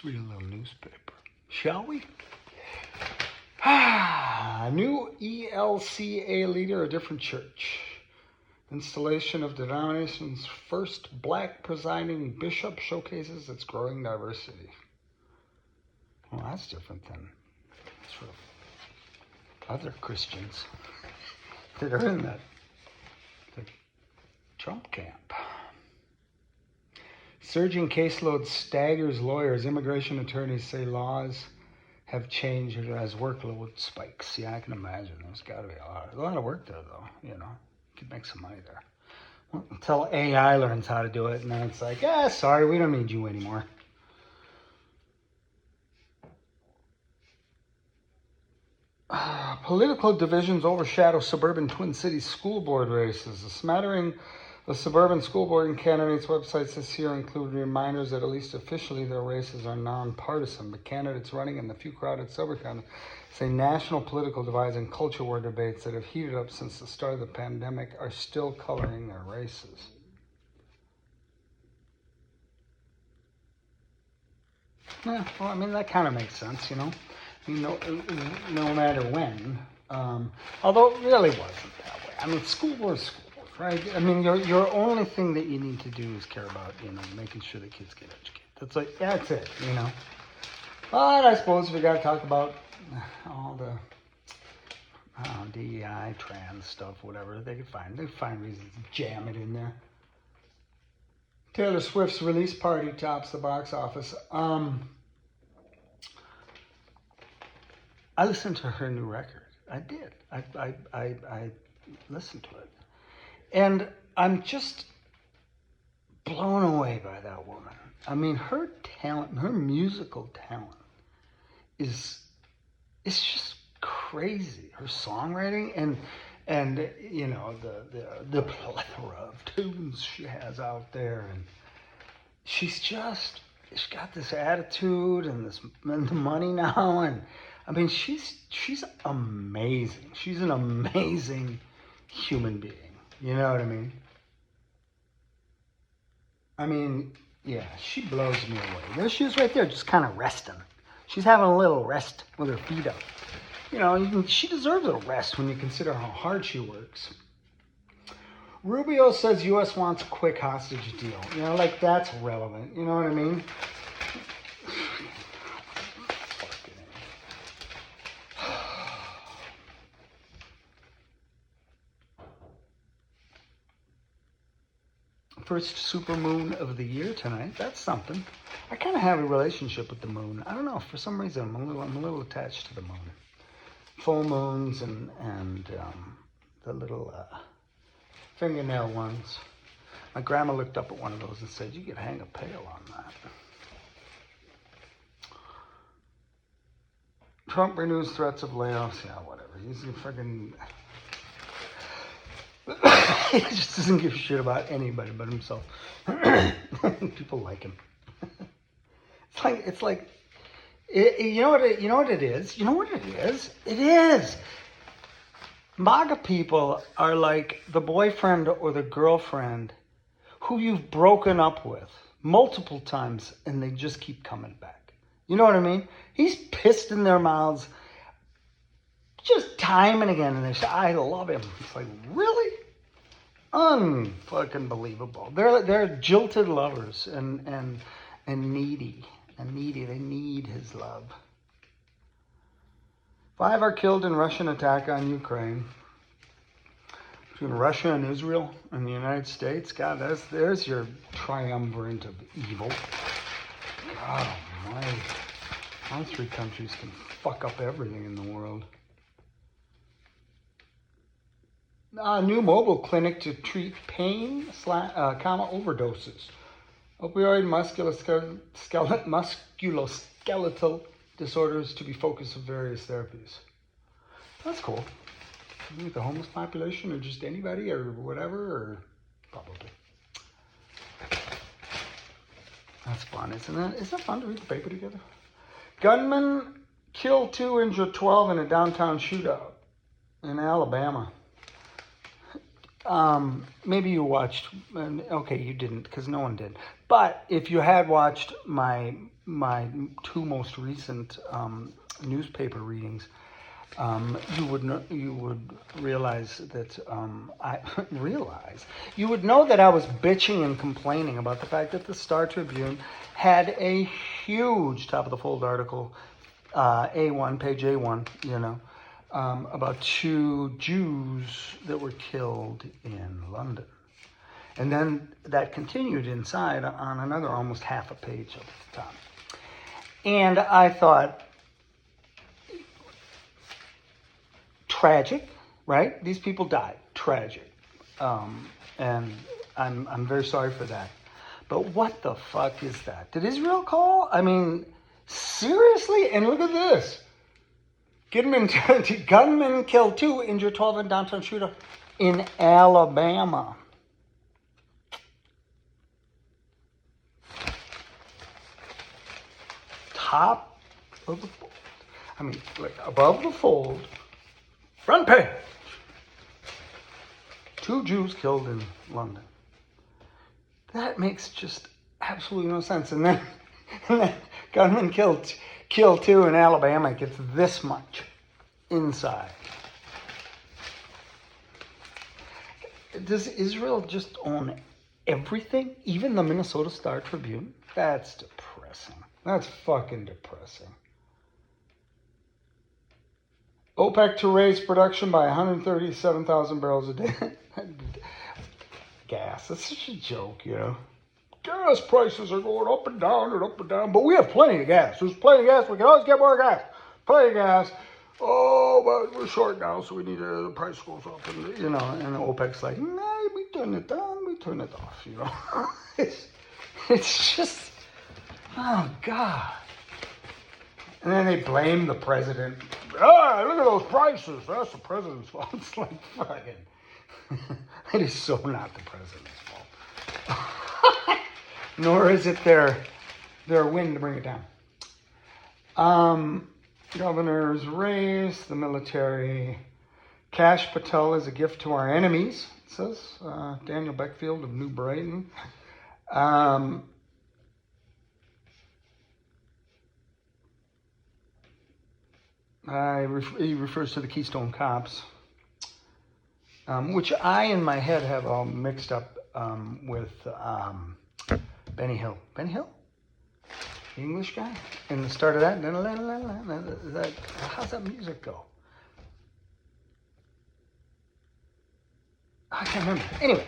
Read a little newspaper, shall we? New ELCA leader, a different church. Installation of denomination's first black presiding bishop showcases its growing diversity. Well, that's different than sort of other Christians that are in the Trump camp. Surging caseload staggers lawyers. Immigration attorneys say laws have changed as workload spikes. Yeah, I can imagine. There's got to be a lot of work there, though. You know, you could make some money there. Well, until AI learns how to do it, and then it's like, sorry, we don't need you anymore. Political divisions overshadow suburban Twin Cities school board races. A smattering of suburban school board candidates' websites this year include reminders that at least officially their races are nonpartisan, but candidates running in the few crowded suburbs say national political divides and culture war debates that have heated up since the start of the pandemic are still coloring their races. Yeah, well, I mean, that kind of makes sense, you know. You know, no matter when. Although it really wasn't that way. I mean, school board, right? I mean, your only thing that you need to do is care about, you know, making sure the kids get educated. That's it, you know. But I suppose we got to talk about all the DEI, trans stuff, whatever. They could find reasons to jam it in there. Taylor Swift's release party tops the box office. I listened to her new record. I did. I listened to it. And I'm just blown away by that woman. I mean, her talent, her musical talent is just crazy. Her songwriting and you know, the plethora of tunes she has out there, and she's got this attitude and the money now, and I mean, she's amazing. She's an amazing human being. You know what I mean? I mean, yeah, she blows me away. There she is right there, just kind of resting. She's having a little rest with her feet up. You know, she deserves a rest when you consider how hard she works. Rubio says U.S. wants a quick hostage deal. You know, like that's relevant. You know what I mean? First supermoon of the year tonight. That's something. I kind of have a relationship with the moon. I don't know. For some reason, I'm a little attached to the moon. Full moons and the little fingernail ones. My grandma looked up at one of those and said, "You could hang a pail on that." Trump renews threats of layoffs. Yeah, whatever. He's a freaking... He just doesn't give a shit about anybody but himself. People like him. It's like, you know what it is? You know what it is? It is. MAGA people are like the boyfriend or the girlfriend who you've broken up with multiple times and they just keep coming back. You know what I mean? He's pissed in their mouths just time and again, and they say, "I love him." It's like, really? Unfucking believable. They're jilted lovers and needy. They need his love. 5 are killed in Russian attack on Ukraine. Between Russia and Israel and the United States, God, there's your triumvirate of evil. God almighty. All 3 countries can fuck up everything in the world. A new mobile clinic to treat pain, overdoses. Opioid musculoskeletal disorders to be focus of various therapies. That's cool. Maybe the homeless population or just anybody or whatever, or probably. That's fun, isn't it? Isn't it fun to read the paper together? Gunman killed 2, injured 12 in a downtown shootout in Alabama. Maybe you watched, okay, you didn't because no one did. But if you had watched my my two most recent newspaper readings, you would realize that you would know that I was bitching and complaining about the fact that the Star Tribune had a huge top of the fold article, A1, page A1, about 2 Jews that were killed in London. And then that continued inside on another almost half a page of the top. And I thought, tragic, right? These people died. Tragic. And I'm very sorry for that. But what the fuck is that? Did Israel call? I mean, seriously? And look at this. Gunmen killed 2, injured 12 in downtown shooter in Alabama. Top of the fold. I mean, like above the fold. Front page. 2 Jews killed in London. That makes just absolutely no sense. And then gunmen killed 2 in Alabama. It gets this much inside. Does Israel just own everything? Even the Minnesota Star Tribune? That's depressing. That's fucking depressing. OPEC to raise production by 137,000 barrels a day. Gas. That's such a joke, Gas prices are going up and down and up and down. But we have plenty of gas. There's plenty of gas. We can always get more gas. Plenty of gas. Oh, but we're short now, so we need the price goes up. And, and OPEC's like, nah, we turn it down, we turn it off, It's just, oh, God. And then they blame the president. Ah, look at those prices. That's the president's fault. It's like, fucking, it is so not the president's fault. Nor is it their win to bring it down. Governor's race, the military. Kash Patel is a gift to our enemies, says Daniel Beckfield of New Brighton. He refers to the Keystone Cops, which I, in my head, have all mixed up with Benny Hill. Benny Hill? The English guy? And the start of that, how's that music go? I can't remember. Anyway,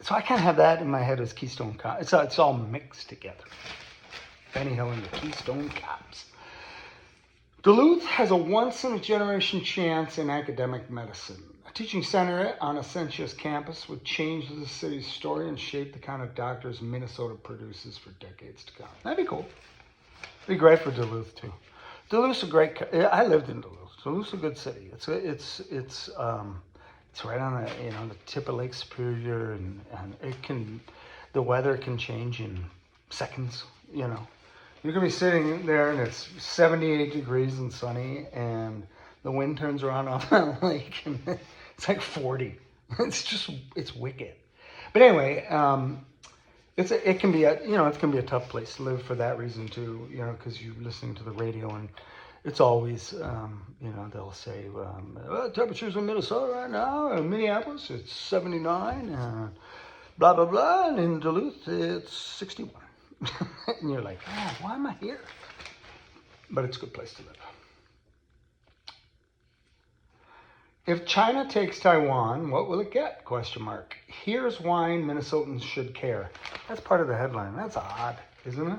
so I kind of have that in my head as Keystone Cops. It's all mixed together. Benny Hill and the Keystone Cops. Duluth has a once-in-a-generation chance in academic medicine. A teaching center on Ascensia's campus would change the city's story and shape the kind of doctors Minnesota produces for decades to come. That'd be cool. It'd be great for Duluth, too. Duluth's a great... I lived in Duluth. Duluth's a good city. It's right on the tip of Lake Superior, and the weather can change in seconds, You can be sitting there and it's 78 degrees and sunny, and the wind turns around off that lake and it's like 40. It's wicked. But anyway, it can be a tough place to live for that reason too, because you're listening to the radio and it's always, they'll say, temperatures in Minnesota right now, in Minneapolis, it's 79, blah, blah, blah, and in Duluth, it's 61. And you're like, why am I here? But it's a good place to live. If China takes Taiwan, what will it get? ? Here's why Minnesotans should care. That's part of the headline. That's odd, isn't it?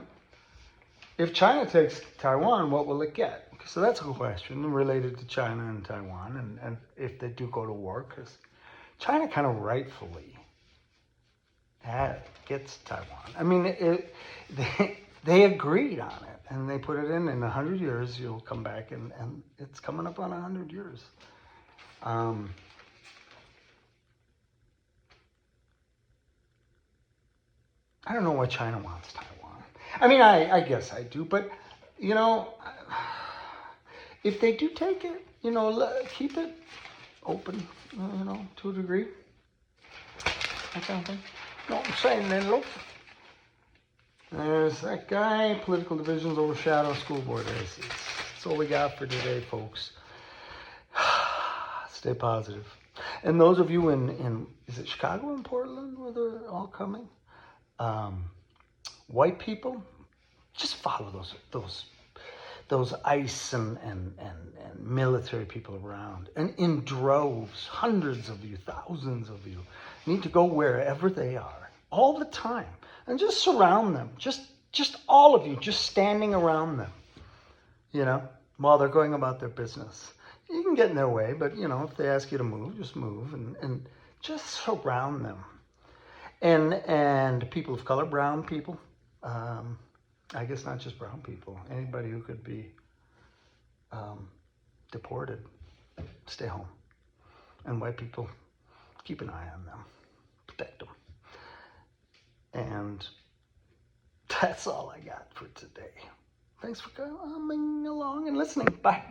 If China takes Taiwan, what will it get? So that's a question related to China and Taiwan, and if they do go to war, because China kind of rightfully gets Taiwan. I mean, they agreed on it, and they put it in 100 years, you'll come back, and it's coming up on 100 years. I don't know why China wants Taiwan. I mean, I guess I do, but, if they do take it, keep it open, to a degree. That kind of thing. No, I'm saying then, look, There's that guy. Political divisions overshadow school board races. That's all we got for today, folks. Stay positive. And those of you in is it Chicago and Portland where they're all coming? White people, just follow those ICE and military people around. And in droves, hundreds of you, thousands of you, need to go wherever they are, all the time. And just surround them. Just all of you, just standing around them, while they're going about their business. You can get in their way, but, if they ask you to move, just move and just surround them. And people of color, brown people, I guess not just brown people, anybody who could be deported, stay home. And white people, keep an eye on them, protect them. And that's all I got for today. Thanks for coming along and listening. Bye.